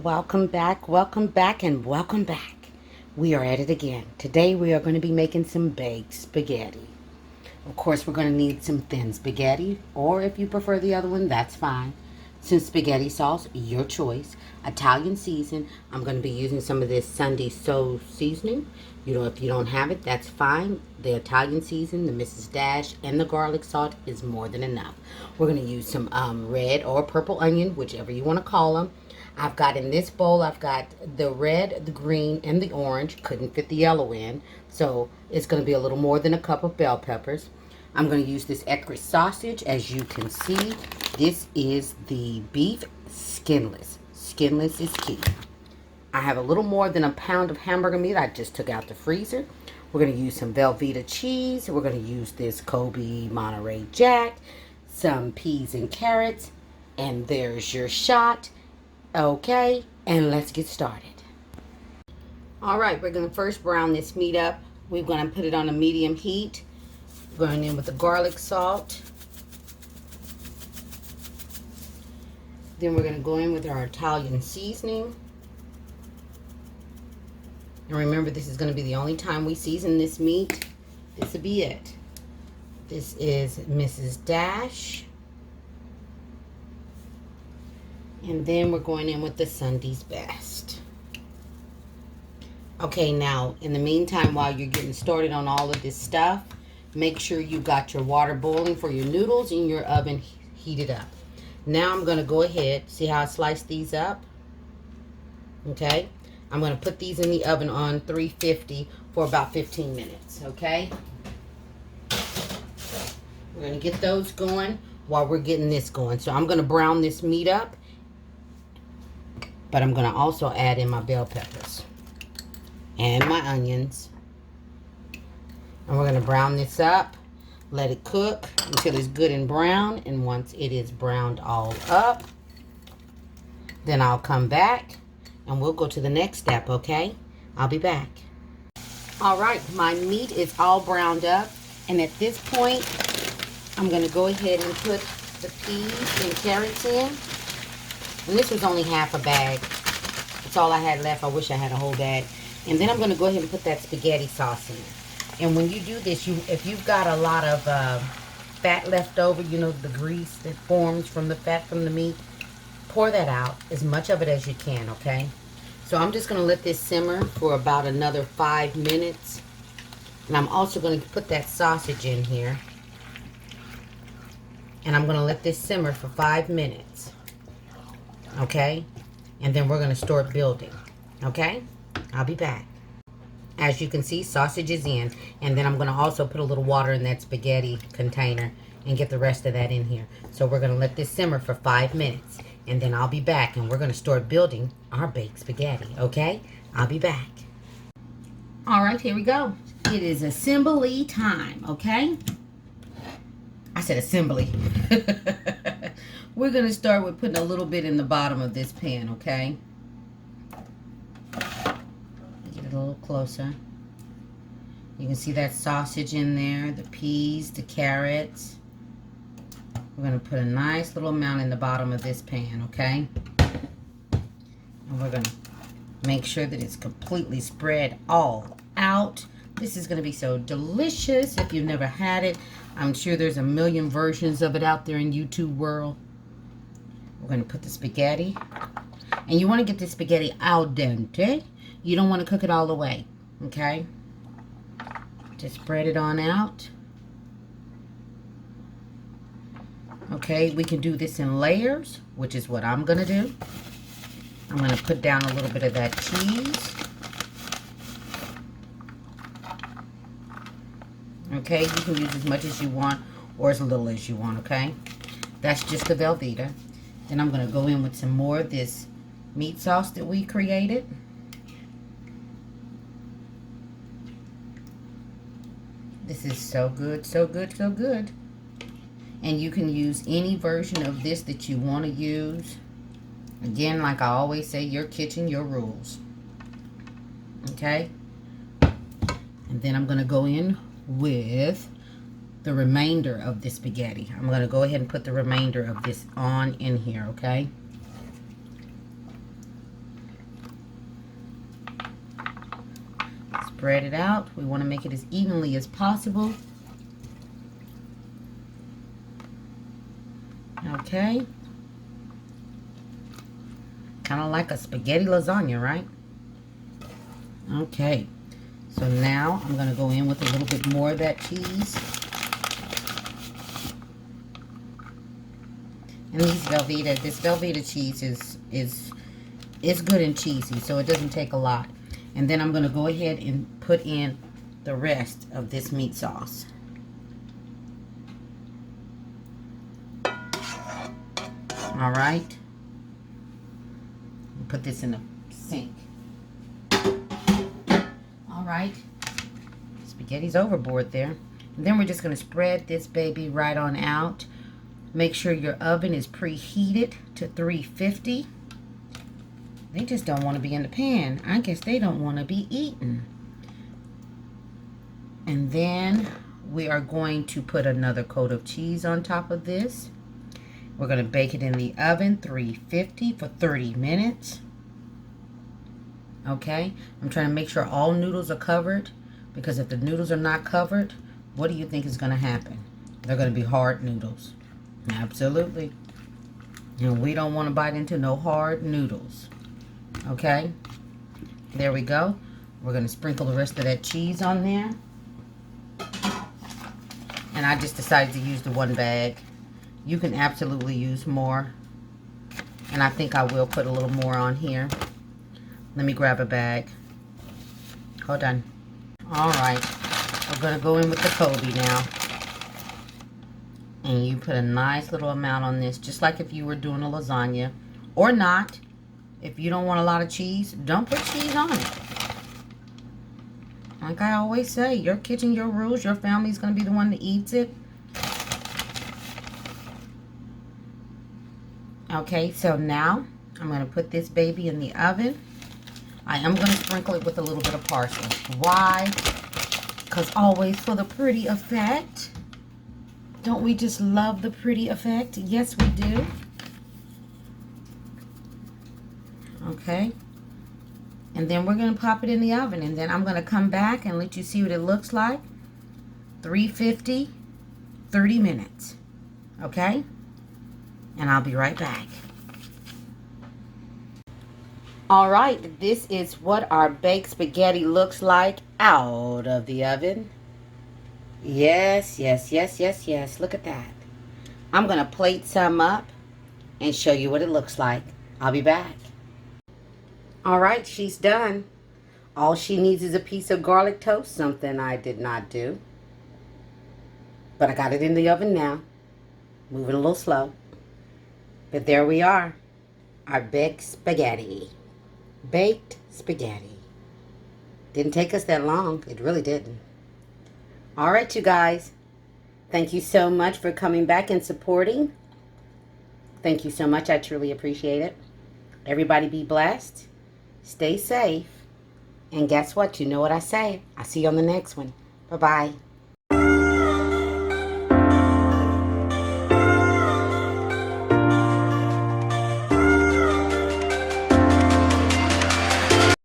welcome back, and welcome back. We are at it again. Today we are going to be making some baked spaghetti. Of course, we're going to need some thin spaghetti, or if you prefer the other one, that's fine. Some spaghetti sauce, your choice. Italian season. I'm going to be using some of this Sunday So seasoning. If you don't have it, that's fine. The Italian season, the Mrs. Dash, and the garlic salt is more than enough. We're going to use some red or purple onion, whichever you want to call them. I've got in this bowl, I've got the red, the green, and the orange. Couldn't fit the yellow in, so it's going to be a little more than a cup of bell peppers. I'm going to use this Eckrich sausage. As you can see, this is the beef skinless. Skinless is key. I have a little more than a pound of hamburger meat I just took out the freezer. We're going to use some Velveeta cheese. We're going to use this Kobe Monterey Jack, some peas and carrots, and there's your shot. Okay, and let's get started. All right, we're going to first brown this meat up. We're going to put it on a medium heat. Going in with the garlic salt. Then we're going to go in with our Italian seasoning. And remember, this is going to be the only time we season this meat. This will be it. This is Mrs. Dash. And then we're going in with the Sunday's Best. Okay, now, in the meantime, while you're getting started on all of this stuff, make sure you got your water boiling for your noodles and your oven heated up. Now I'm going to go ahead, see how I sliced these up? Okay, I'm going to put these in the oven on 350 for about 15 minutes, okay? We're going to get those going while we're getting this going. So I'm going to brown this meat up, but I'm going to also add in my bell peppers and my onions. And we're going to brown this up, let it cook until it's good and brown. And once it is browned all up, then I'll come back and we'll go to the next step, okay? I'll be back. All right, my meat is all browned up. And at this point, I'm going to go ahead and put the peas and carrots in. And this was only half a bag. That's all I had left. I wish I had a whole bag. And then I'm going to go ahead and put that spaghetti sauce in. And when you do this, if you've got a lot of fat left over, the grease that forms from the fat from the meat, pour that out, as much of it as you can, okay? So I'm just going to let this simmer for about another 5 minutes. And I'm also going to put that sausage in here. And I'm going to let this simmer for 5 minutes. Okay? And then we're going to start building. Okay? I'll be back. As you can see, sausage is in. And then I'm going to also put a little water in that spaghetti container and get the rest of that in here. So we're going to let this simmer for 5 minutes. And then I'll be back and we're going to start building our baked spaghetti. Okay? I'll be back. All right, here we go. It is assembly time. Okay? I said assembly. We're going to start with putting a little bit in the bottom of this pan. Okay? A little closer. You can see that sausage in there, the peas, the carrots. We're going to put a nice little amount in the bottom of this pan, okay? And we're going to make sure that it's completely spread all out. This is going to be so delicious. If you've never had it, I'm sure there's a million versions of it out there in YouTube world. We're going to put the spaghetti. And you want to get the spaghetti al dente. You don't want to cook it all the way, okay? Just spread it on out. Okay, we can do this in layers, which is what I'm going to do. I'm going to put down a little bit of that cheese. Okay, you can use as much as you want or as little as you want, okay? That's just the Velveeta. Then I'm going to go in with some more of this meat sauce that we created. This is so good, so good, so good. And you can use any version of this that you want to use. Again, like I always say, your kitchen, your rules. Okay? And then I'm going to go in with the remainder of the spaghetti. I'm going to go ahead and put the remainder of this on in here, okay? spread it out. We want to make it as evenly as possible. Okay. Kind of like a spaghetti lasagna, right? Okay. So now I'm going to go in with a little bit more of that cheese. And this Velveeta cheese is good and cheesy, so it doesn't take a lot. And then I'm going to go ahead and put in the rest of this meat sauce. All right. Put this in the sink. All right. Spaghetti's overboard there. And then we're just going to spread this baby right on out. Make sure your oven is preheated to 350. They just don't want to be in the pan. I guess they don't want to be eaten. And then we are going to put another coat of cheese on top of this. We're going to bake it in the oven, 350 for 30 minutes. Okay, I'm trying to make sure all noodles are covered, because if the noodles are not covered, what do you think is going to happen? They're going to be hard noodles. Absolutely. And we don't want to bite into no hard noodles. Okay, there we go. We're going to sprinkle the rest of that cheese on there. And I just decided to use the one bag. You can absolutely use more. And I think I will put a little more on here. Let me grab a bag. Hold on. All right. We're going to go in with the Kobe now. And you put a nice little amount on this, just like if you were doing a lasagna. Or not. If you don't want a lot of cheese, don't put cheese on it. Like I always say, your kitchen, your rules, your family's going to be the one that eats it. Okay, so now I'm going to put this baby in the oven. I am going to sprinkle it with a little bit of parsley. Why? Because always for the pretty effect. Don't we just love the pretty effect? Yes, we do. Okay. And then we're going to pop it in the oven. And then I'm going to come back and let you see what it looks like. 350, 30 minutes. Okay? And I'll be right back. All right, this is what our baked spaghetti looks like out of the oven. Yes, yes, yes, yes, yes. Look at that. I'm going to plate some up and show you what it looks like. I'll be back. All right, she's done. All she needs is a piece of garlic toast, something I did not do. But I got it in the oven now. Moving a little slow. But there we are. Our baked spaghetti. Baked spaghetti. Didn't take us that long. It really didn't. All right, you guys. Thank you so much for coming back and supporting. Thank you so much. I truly appreciate it. Everybody be blessed. Stay safe. And guess what? You know what I say. I'll see you on the next one. Bye-bye.